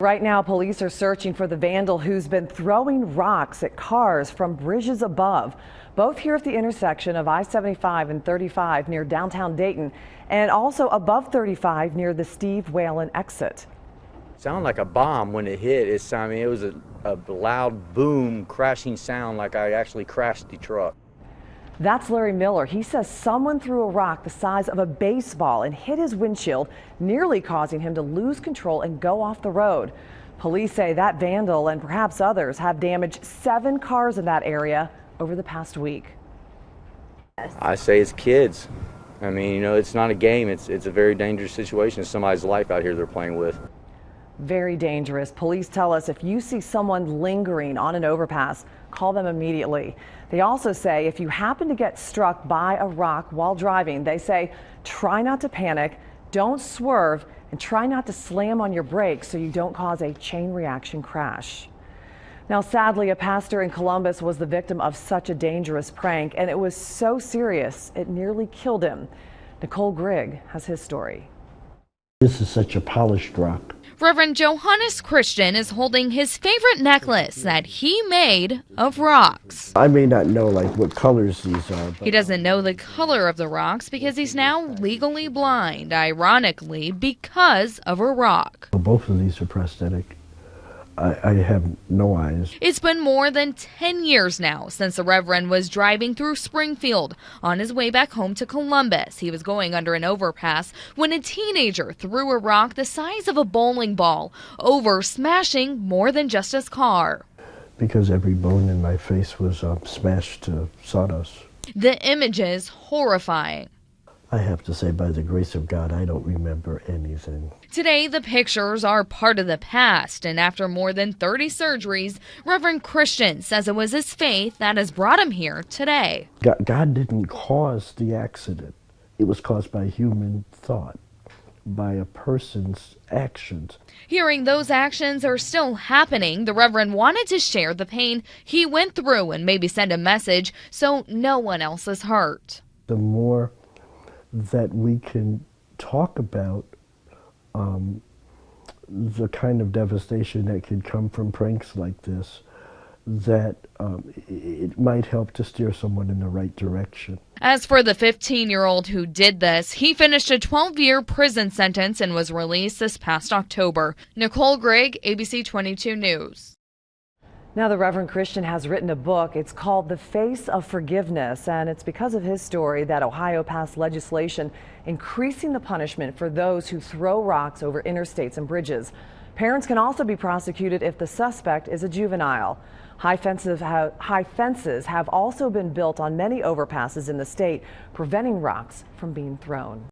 Right now, police are searching for the vandal who's been throwing rocks at cars from bridges above, both here at the intersection of I-75 and 35 near downtown Dayton, and also above 35 near the Steve Whalen exit. Sounded like a bomb when it hit. It was a loud boom, crashing sound like I actually crashed the truck. That's Larry Miller. He says someone threw a rock the size of a baseball and hit his windshield, nearly causing him to lose control and go off the road. Police say that vandal and perhaps others have damaged 7 cars in that area over the past week. I say it's kids. I mean, you know, it's not a game. It's a very dangerous situation. It's somebody's life out here they're playing with. Very dangerous. Police tell us if you see someone lingering on an overpass, call them immediately. They also say if you happen to get struck by a rock while driving, they say try not to panic, don't swerve, and try not to slam on your brakes so you don't cause a chain reaction crash. Now, sadly, a pastor in Columbus was the victim of such a dangerous prank, and it was so serious it nearly killed him. Nicole Grigg has his story. This is such a polished rock. Reverend Johannes Christian is holding his favorite necklace that he made of rocks. I may not know what colors these are. But he doesn't know the color of the rocks because he's now legally blind, ironically, because of a rock. Both of these are prosthetic. I have no eyes. It's been more than 10 years now since the Reverend was driving through Springfield on his way back home to Columbus. He was going under an overpass when a teenager threw a rock the size of a bowling ball over, smashing more than just his car. Because every bone in my face was smashed to sawdust. The image is horrifying. I have to say, by the grace of God, I don't remember anything. Today, the pictures are part of the past, and after more than 30 surgeries, Reverend Christian says it was his faith that has brought him here today. God didn't cause the accident. It was caused by human thought, by a person's actions. Hearing those actions are still happening, the Reverend wanted to share the pain he went through and maybe send a message so no one else is hurt. The more that we can talk about the kind of devastation that can come from pranks like this, that it might help to steer someone in the right direction. As for the 15-year-old who did this, he finished a 12-year prison sentence and was released this past October. Nicole Grigg, ABC 22 News. Now, the Reverend Christian has written a book. It's called The Face of Forgiveness, and it's because of his story that Ohio passed legislation increasing the punishment for those who throw rocks over interstates and bridges. Parents can also be prosecuted if the suspect is a juvenile. High fences have also been built on many overpasses in the state, preventing rocks from being thrown.